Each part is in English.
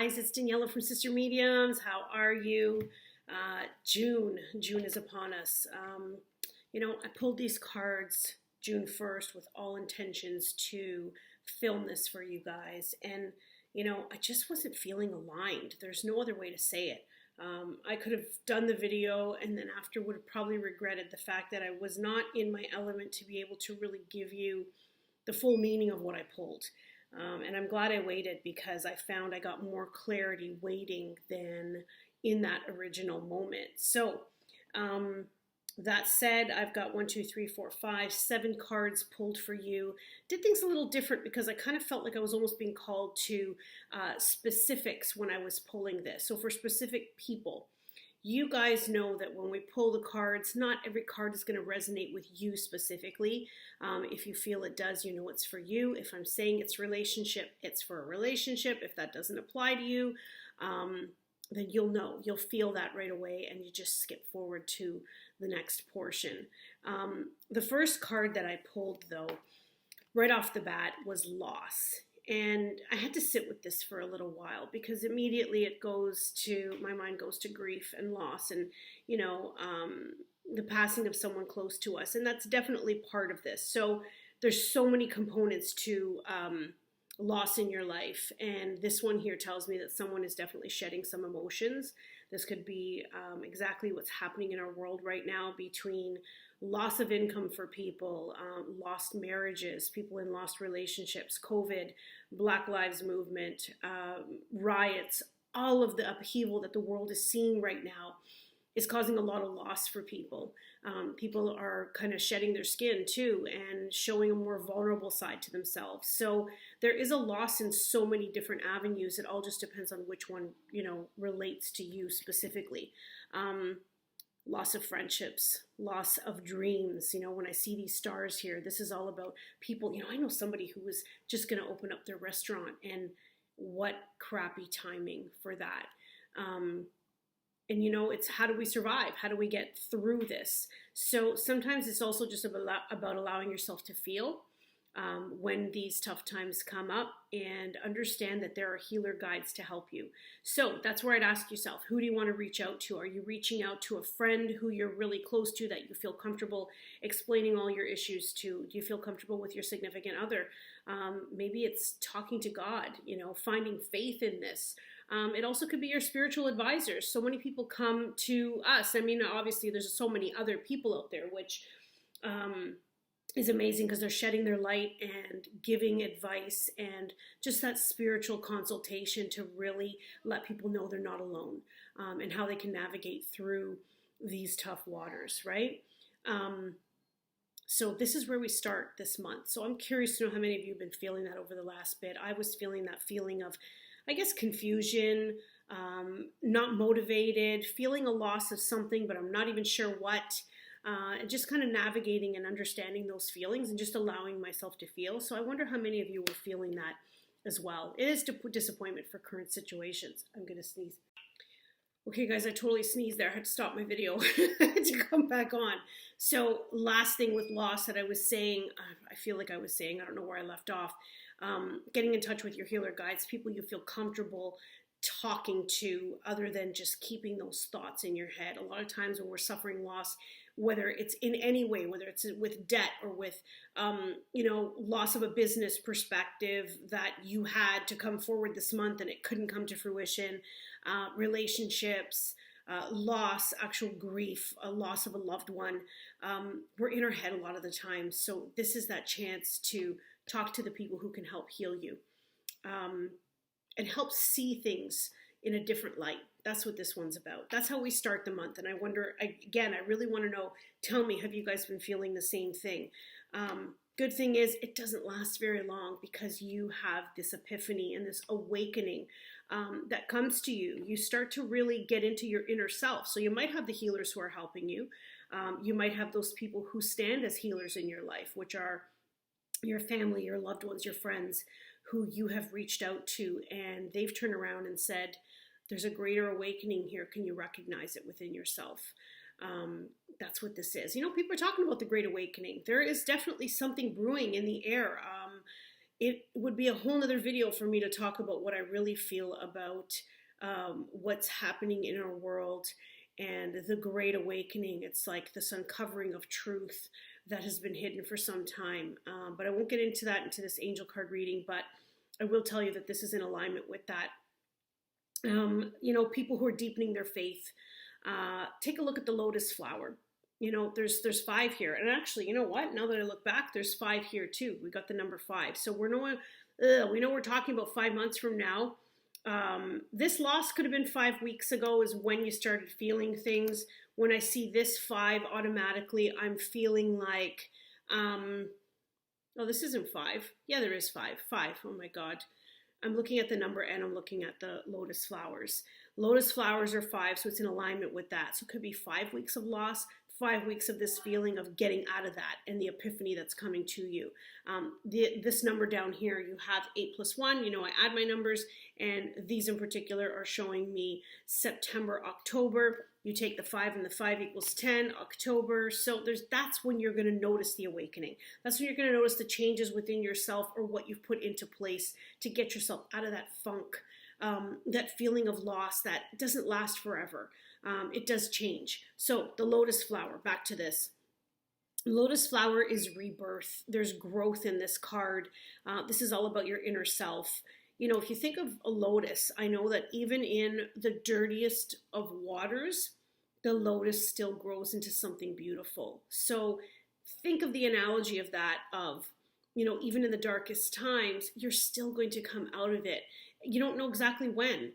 guys, it's Daniela from Sister Mediums. How are you? June is upon us. I pulled these cards June 1st with all intentions to film this for you guys. And, I just wasn't feeling aligned. There's no other way to say it. I could have done the video and then after would have probably regretted the fact that I was not in my element to be able to really give you the full meaning of what I pulled. And I'm glad I waited because I found I got more clarity waiting than in that original moment. So that said, I've got 7 cards pulled for you. Did things a little different because I kind of felt like I was almost being called to specifics when I was pulling this. So for specific people, you guys know that when we pull the cards, not every card is going to resonate with you specifically. If you feel it does, it's for you. If I'm saying it's relationship, it's for a relationship. If that doesn't apply to you, then you'll know. You'll feel that right away and you just skip forward to the next portion. The first card that I pulled, though, right off the bat was loss. And I had to sit with this for a little while because immediately my mind goes to grief and loss and, the passing of someone close to us. And that's definitely part of this. So there's so many components to loss in your life. And this one here tells me that someone is definitely shedding some emotions. This could be exactly what's happening in our world right now between loss of income for people, lost marriages, people in lost relationships, COVID, Black Lives Movement, riots, all of the upheaval that the world is seeing right now is causing a lot of loss for people. People are kind of shedding their skin too and showing a more vulnerable side to themselves. So there is a loss in so many different avenues. It all just depends on which one, relates to you specifically. Loss of friendships, loss of dreams. When I see these stars here, this is all about people. I know somebody who was just going to open up their restaurant, and what crappy timing for that. And it's how do we survive? How do we get through this? So sometimes it's also just about allowing yourself to feel when these tough times come up and understand that there are healer guides to help you. So that's where I'd ask yourself, who do you want to reach out to? Are you reaching out to a friend who you're really close to that you feel comfortable explaining all your issues to? Do you feel comfortable with your significant other? Maybe it's talking to God, finding faith in this. It also could be your spiritual advisors. So many people come to us. I mean, obviously there's so many other people out there, which is amazing because they're shedding their light and giving advice and just that spiritual consultation to really let people know they're not alone, and how they can navigate through these tough waters, right? So this is where we start this month. So I'm curious to know how many of you have been feeling that over the last bit. I was feeling that feeling of, I guess, confusion, not motivated, feeling a loss of something, but I'm not even sure what. And just kind of navigating and understanding those feelings and just allowing myself to feel. So I wonder how many of you were feeling that as well. It is disappointment for current situations. I'm going to sneeze. Okay, guys, I totally sneezed there. I had to stop my video to come back on. So last thing with loss that I was saying, I feel like I was saying, I don't know where I left off, getting in touch with your healer guides, people you feel comfortable talking to other than just keeping those thoughts in your head. A lot of times when we're suffering loss, whether it's in any way, whether it's with debt or with, loss of a business perspective that you had to come forward this month and it couldn't come to fruition, relationships, loss, actual grief, a loss of a loved one, we're in our head a lot of the time. So this is that chance to talk to the people who can help heal you, and help see things in a different light. That's what this one's about. That's how we start the month. And I wonder, again, I really want to know, tell me, have you guys been feeling the same thing? Good thing is it doesn't last very long because you have this epiphany and this awakening that comes to you. You start to really get into your inner self. So you might have the healers who are helping you. You might have those people who stand as healers in your life, which are your family, your loved ones, your friends who you have reached out to, and they've turned around and said, there's a greater awakening here. Can you recognize it within yourself? That's what this is. People are talking about the Great Awakening. There is definitely something brewing in the air. it would be a whole nother video for me to talk about what I really feel about what's happening in our world and the Great Awakening. It's like this uncovering of truth that has been hidden for some time. But I won't get into that into this angel card reading, but I will tell you that this is in alignment with that. People who are deepening their faith, take a look at the lotus flower. There's 5 here, and actually, you know what? Now that I look back, there's 5 here too. We got the number 5, so we know we're talking about 5 months from now. This loss could have been 5 weeks ago, is when you started feeling things. When I see this 5, automatically I'm feeling like, oh, this isn't 5. Yeah, there is 5. 5. Oh my God. I'm looking at the number and I'm looking at the lotus flowers. Lotus flowers are 5, so it's in alignment with that. So it could be 5 weeks of loss, 5 weeks of this feeling of getting out of that and the epiphany that's coming to you. This number down here, you have 8 plus 1. I add my numbers, and these in particular are showing me September, October. You take the 5 and the 5 equals 10, October. So that's when you're going to notice the awakening. That's when you're going to notice the changes within yourself or what you've put into place to get yourself out of that funk, that feeling of loss that doesn't last forever. It does change. So the lotus flower, back to this. Lotus flower is rebirth. There's growth in this card. This is all about your inner self. If you think of a lotus, I know that even in the dirtiest of waters, the lotus still grows into something beautiful. So think of the analogy of that, of, even in the darkest times, you're still going to come out of it. You don't know exactly when.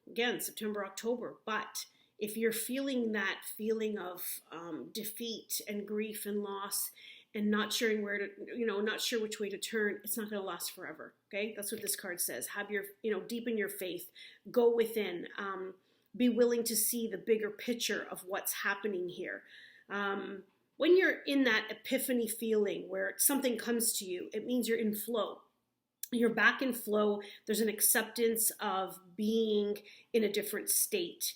Again, September, October. But if you're feeling that feeling of defeat and grief and loss, and not sure which way to turn, it's not going to last forever. Okay, that's what this card says. Have your, deepen your faith, go within, be willing to see the bigger picture of what's happening here. When you're in that epiphany feeling where something comes to you, it means you're in flow. You're back in flow. There's an acceptance of being in a different state.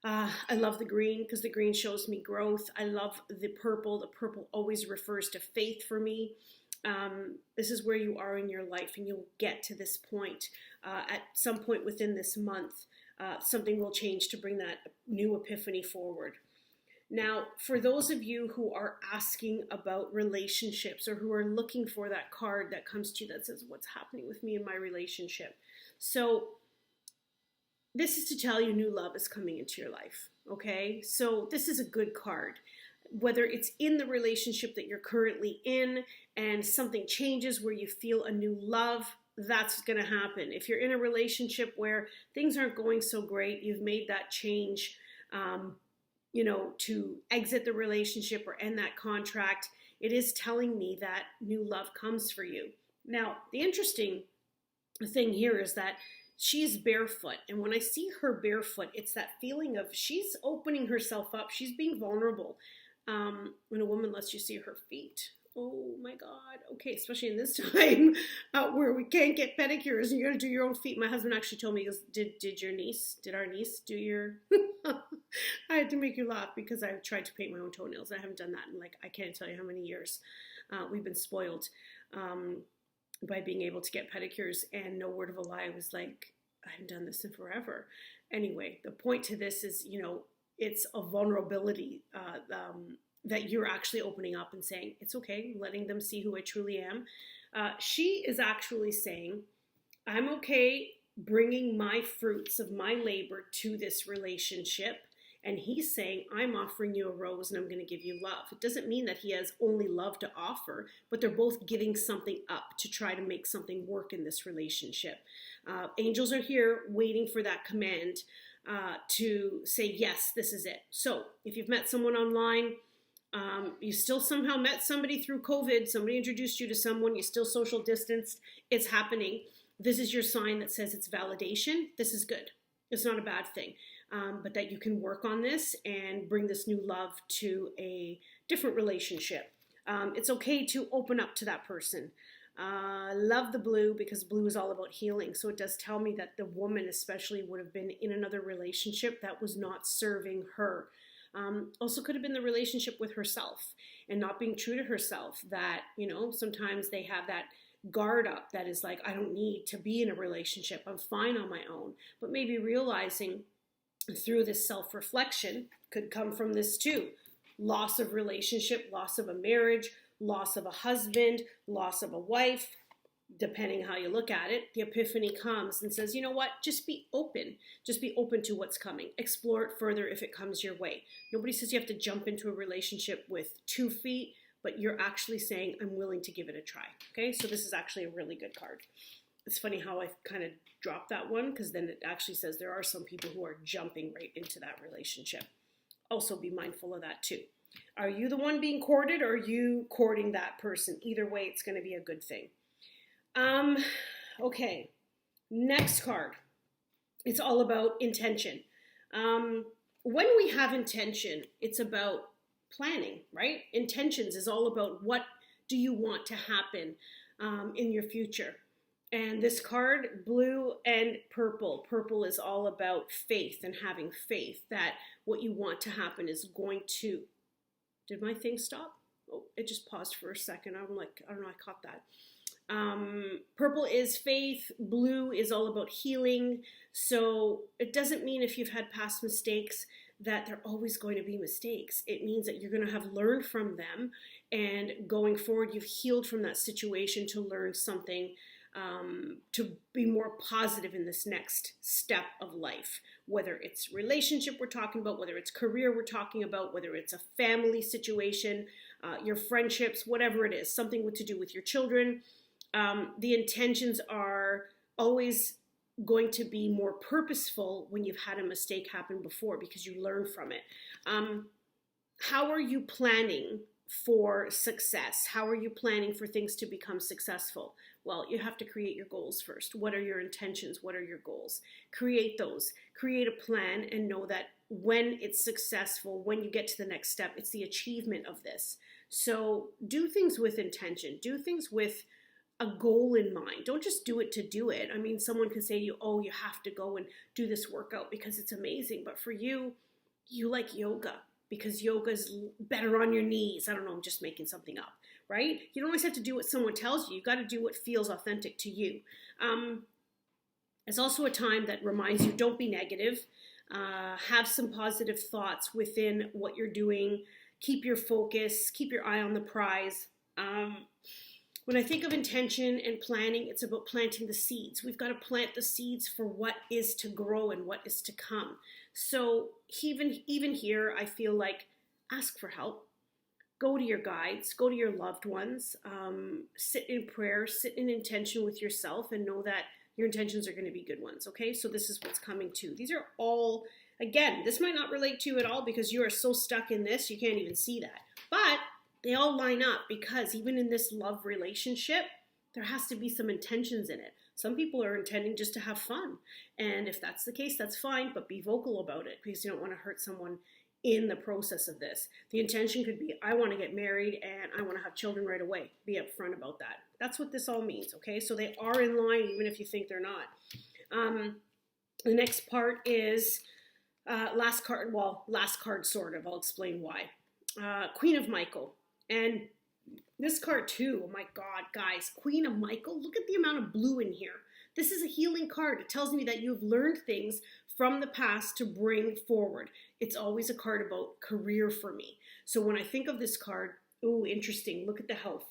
I love the green because the green shows me growth. I love the purple. The purple always refers to faith for me. This is where you are in your life, and you'll get to this point. At some point within this month, something will change to bring that new epiphany forward. Now, for those of you who are asking about relationships, or who are looking for that card that comes to you that says, what's happening with me in my relationship? So this is to tell you new love is coming into your life, okay? So this is a good card. Whether it's in the relationship that you're currently in and something changes where you feel a new love, that's going to happen. If you're in a relationship where things aren't going so great, you've made that change, to exit the relationship or end that contract, it is telling me that new love comes for you. Now, the interesting thing here is that she's barefoot. And when I see her barefoot, it's that feeling of she's opening herself up. She's being vulnerable. When a woman lets you see her feet. Oh my God. Okay, especially in this time where we can't get pedicures and you got to do your own feet. My husband actually told me, he goes, did our niece do your... I had to make you laugh because I tried to paint my own toenails. I haven't done that in I can't tell you how many years. We've been spoiled by being able to get pedicures, and no word of a lie, I was like, I haven't done this in forever. Anyway, the point to this is, it's a vulnerability that you're actually opening up and saying, it's okay, letting them see who I truly am. She is actually saying, I'm okay bringing my fruits of my labor to this relationship. And he's saying, I'm offering you a rose and I'm going to give you love. It doesn't mean that he has only love to offer, but they're both giving something up to try to make something work in this relationship. Angels are here waiting for that command to say, yes, this is it. So if you've met someone online, you still somehow met somebody through COVID, somebody introduced you to someone, you still social distanced, it's happening. This is your sign that says it's validation. This is good. It's not a bad thing. But that you can work on this and bring this new love to a different relationship. It's okay to open up to that person. Love the blue because blue is all about healing. So it does tell me that the woman especially would have been in another relationship that was not serving her. Also could have been the relationship with herself and not being true to herself, that, sometimes they have that guard up that is like, I don't need to be in a relationship, I'm fine on my own. But maybe realizing through this self-reflection could come from this too. Loss of relationship, loss of a marriage, loss of a husband, loss of a wife, depending how you look at it. The epiphany comes and says, you know what, just be open. Just be open to what's coming. Explore it further if it comes your way. Nobody says you have to jump into a relationship with 2 feet, but you're actually saying, I'm willing to give it a try. Okay, so this is actually a really good card. It's funny how I kind of dropped that one, because then it actually says there are some people who are jumping right into that relationship. Also be mindful of that too. Are you the one being courted, or are you courting that person? Either way, it's going to be a good thing. Okay, next card. It's all about intention. When we have intention, it's about planning, right? Intentions is all about what do you want to happen in your future. And this card, blue and purple. Purple is all about faith and having faith that what you want to happen is going to... Did my thing stop? Oh, it just paused for a second. I'm like, I don't know, I caught that. Purple is faith. Blue is all about healing. So it doesn't mean if you've had past mistakes that they're always going to be mistakes. It means that you're going to have learned from them, and going forward, you've healed from that situation to learn something, to be more positive in this next step of life, whether it's relationship we're talking about, whether it's career we're talking about, whether it's a family situation, your friendships, whatever it is, something to do with your children. The intentions are always going to be more purposeful when you've had a mistake happen before, because you learn from it. How are you planning for success? How are you planning for things to become successful? Well, you have to create your goals first. What are your intentions? What are your goals? Create those. Create a plan and know that when it's successful, when you get to the next step, it's the achievement of this. So do things with intention. Do things with a goal in mind. Don't just do it to do it. I mean, someone can say to you, oh, you have to go and do this workout because it's amazing. But for you, you like yoga because yoga is better on your knees. I don't know, I'm just making something up, right? You don't always have to do what someone tells you. You got to do what feels authentic to you. It's also a time that reminds you, don't be negative. Have some positive thoughts within what you're doing. Keep your focus. Keep your eye on the prize. When I think of intention and planning, it's about planting the seeds. We've got to plant the seeds for what is to grow and what is to come. So even here, I feel like ask for help. Go to your guides, go to your loved ones, sit in prayer, sit in intention with yourself, and know that your intentions are going to be good ones, okay? So this is what's coming too. These are all, again, this might not relate to you at all because you are so stuck in this, you can't even see that. But they all line up because even in this love relationship, there has to be some intentions in it. Some people are intending just to have fun. And if that's the case, that's fine, but be vocal about it because you don't want to hurt someone in the process of this. The intention could be, I want to get married and I want to have children right away. Be upfront about that. That's what this all means, okay? So they are in line even if you think they're not. The next part is last card sort of. I'll explain why. Queen of Michael. And this card too, oh my God, guys, Queen of Michael, look at the amount of blue in here. This is a healing card. It tells me that you've learned things from the past to bring forward. It's always a card about career for me. So when I think of this card, oh, interesting, look at the health.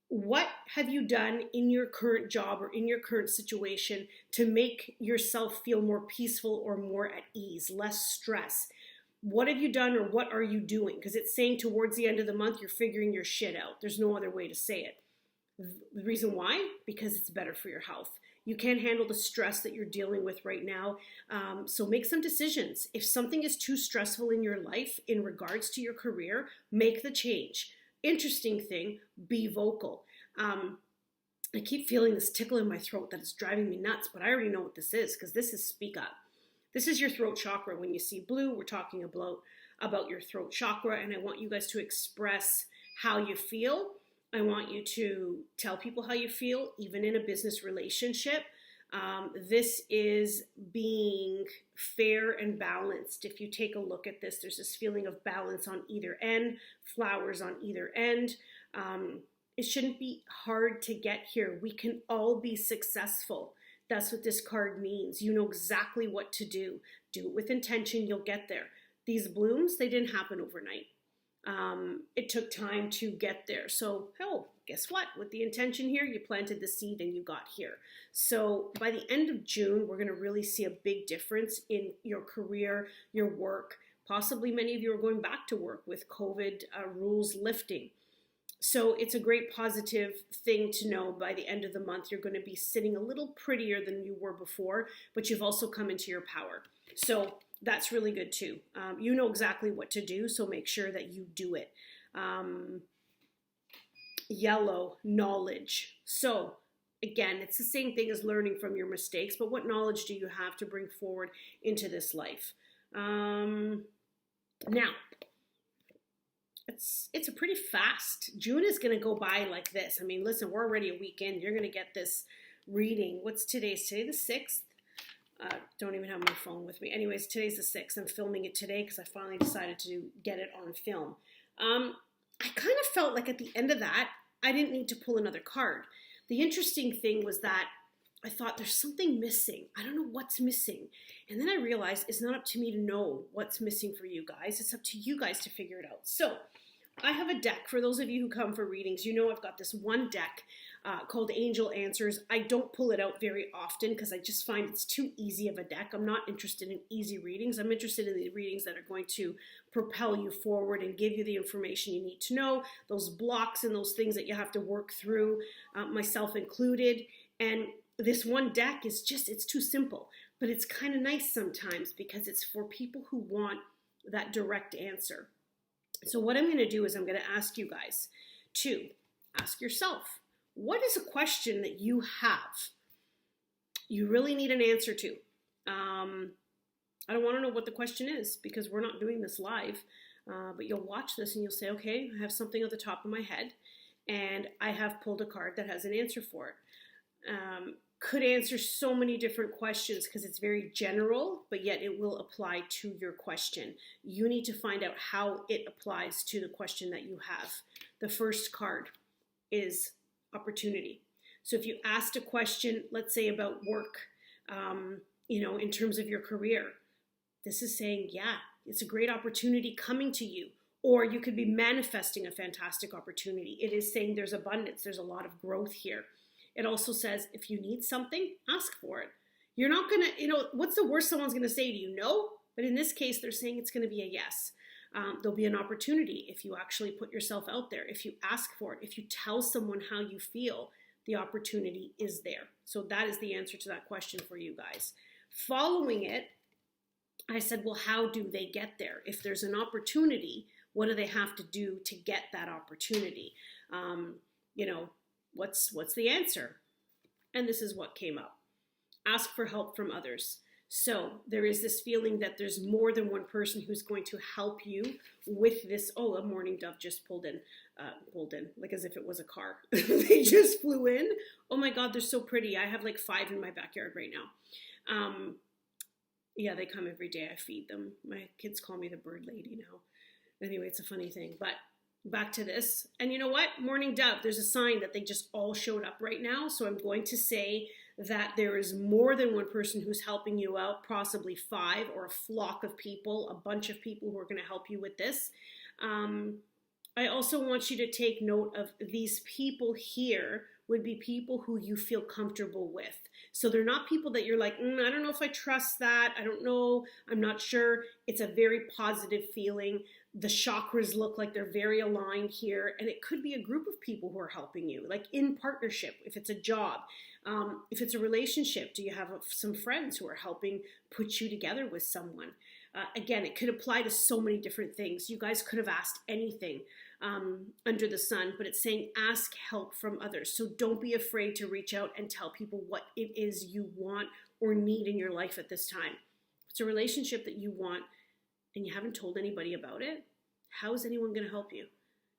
What have you done in your current job or in your current situation to make yourself feel more peaceful or more at ease, less stress? What have you done or what are you doing? Because it's saying towards the end of the month, you're figuring your shit out. There's no other way to say it. The reason why? Because it's better for your health. You can't handle the stress that you're dealing with right now. So make some decisions. If something is too stressful in your life in regards to your career, make the change. Interesting thing, be vocal. I keep feeling this tickle in my throat that is driving me nuts, but I already know what this is because this is speak up. This is your throat chakra. When you see blue, we're talking about your throat chakra, and I want you guys to express how you feel. I want you to tell people how you feel, even in a business relationship. This is being fair and balanced. If you take a look at this, there's this feeling of balance on either end, flowers on either end. It shouldn't be hard to get here. We can all be successful. That's what this card means. You know exactly what to do. Do it with intention, you'll get there. These blooms, they didn't happen overnight. It took time to get there. So, hell, guess what? With the intention here, you planted the seed and you got here. So by the end of June, we're going to really see a big difference in your career, your work. Possibly many of you are going back to work with COVID rules lifting. So it's a great positive thing to know by the end of the month, you're going to be sitting a little prettier than you were before, but you've also come into your power. So that's really good too. You know exactly what to do, so make sure that you do it. Yellow, knowledge. So again, it's the same thing as learning from your mistakes, but what knowledge do you have to bring forward into this life? Now, it's a pretty fast. June is going to go by like this. I mean, listen, we're already a week in. You're going to get this reading. What's today? Is today the 6th? Don't even have my phone with me. Anyways, today's the 6th. I'm filming it today because I finally decided to get it on film. I kind of felt like at the end of that, I didn't need to pull another card. The interesting thing was that I thought there's something missing. I don't know what's missing. And then I realized it's not up to me to know what's missing for you guys. It's up to you guys to figure it out. So I have a deck. For those of you who come for readings, you know I've got this one deck called Angel Answers. I don't pull it out very often because I just find it's too easy of a deck. I'm not interested in easy readings. I'm interested in the readings that are going to propel you forward and give you the information you need to know, those blocks and those things that you have to work through, myself included. And this one deck is just, it's too simple, but it's kind of nice sometimes because it's for people who want that direct answer. So what I'm going to do is I'm going to ask you guys to ask yourself, what is a question that you have you really need an answer to? I don't want to know what the question is because we're not doing this live, but you'll watch this and you'll say, okay, I have something at the top of my head and I have pulled a card that has an answer for it. Could answer so many different questions because it's very general, but yet it will apply to your question. You need to find out how it applies to the question that you have. The first card is opportunity. So if you asked a question, let's say about work, in terms of your career, this is saying, yeah, it's a great opportunity coming to you. Or you could be manifesting a fantastic opportunity. It is saying there's abundance, there's a lot of growth here. It also says, if you need something, ask for it. You're not going to, what's the worst someone's going to say to you? No. But in this case, they're saying it's going to be a yes. There'll be an opportunity if you actually put yourself out there, if you ask for it, if you tell someone how you feel, the opportunity is there. So that is the answer to that question for you guys. Following it, I said, well, how do they get there? If there's an opportunity, what do they have to do to get that opportunity? What's the answer? And this is what came up. Ask for help from others. So there is this feeling that there's more than one person who's going to help you with this. Oh, a mourning dove just pulled in, like as if it was a car. They just flew in. Oh my God, they're so pretty. I have like 5 in my backyard right now. Yeah, they come every day. I feed them. My kids call me the bird lady now. Anyway, it's a funny thing, but back to this. And you know what? Mourning dove, there's a sign that they just all showed up right now. So I'm going to say that there is more than one person who's helping you out, possibly 5 or a flock of people, a bunch of people who are going to help you with this. I also want you to take note of these people here would be people who you feel comfortable with. So they're not people that you're like, I don't know if I trust that. I don't know. I'm not sure. It's a very positive feeling. The chakras look like they're very aligned here. And it could be a group of people who are helping you, like in partnership, if it's a job. If it's a relationship, do you have some friends who are helping put you together with someone? Again, it could apply to so many different things. You guys could have asked anything under the sun, but it's saying ask help from others. So don't be afraid to reach out and tell people what it is you want or need in your life at this time. If it's a relationship that you want and you haven't told anybody about it, how is anyone going to help you?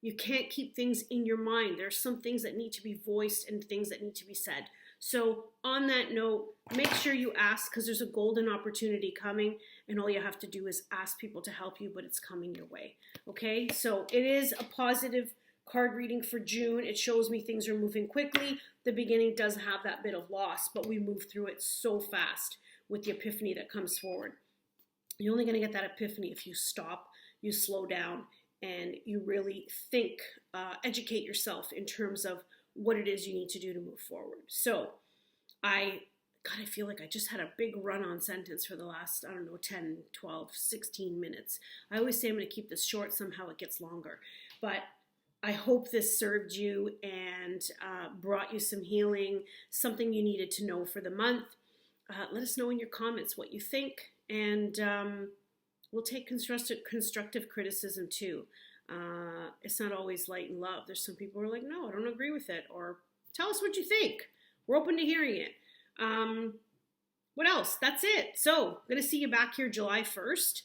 You can't keep things in your mind. There are some things that need to be voiced and things that need to be said. So on that note, make sure you ask because there's a golden opportunity coming and all you have to do is ask people to help you, but it's coming your way. Okay, so it is a positive card reading for June. It shows me things are moving quickly. The beginning does have that bit of loss, but we move through it so fast with the epiphany that comes forward. You're only going to get that epiphany if you stop, you slow down, and you really think, educate yourself in terms of what it is you need to do to move forward. So I feel like I just had a big run-on sentence for the last, 10, 12, 16 minutes. I always say I'm going to keep this short. Somehow it gets longer. But I hope this served you and brought you some healing, something you needed to know for the month. Let us know in your comments what you think, and we'll take constructive criticism too. It's not always light and love. There's some people who are like, no, I don't agree with it, or tell us what you think. We're open to hearing it. What else? That's it. So I'm going to see you back here July 1st.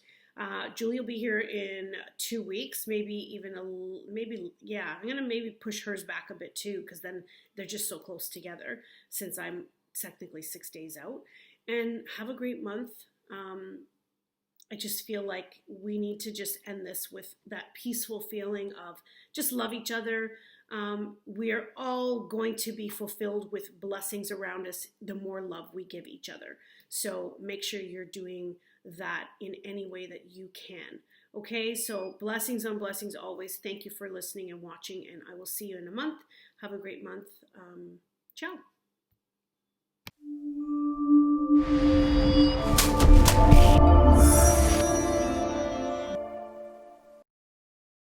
Julie will be here in 2 weeks, I'm going to maybe push hers back a bit too, because then they're just so close together since I'm technically 6 days out. And have a great month. I just feel like we need to just end this with that peaceful feeling of just love each other. We are all going to be fulfilled with blessings around us the more love we give each other. So make sure you're doing that in any way that you can. Okay, so blessings on blessings always. Thank you for listening and watching, and I will see you in a month. Have a great month. Ciao.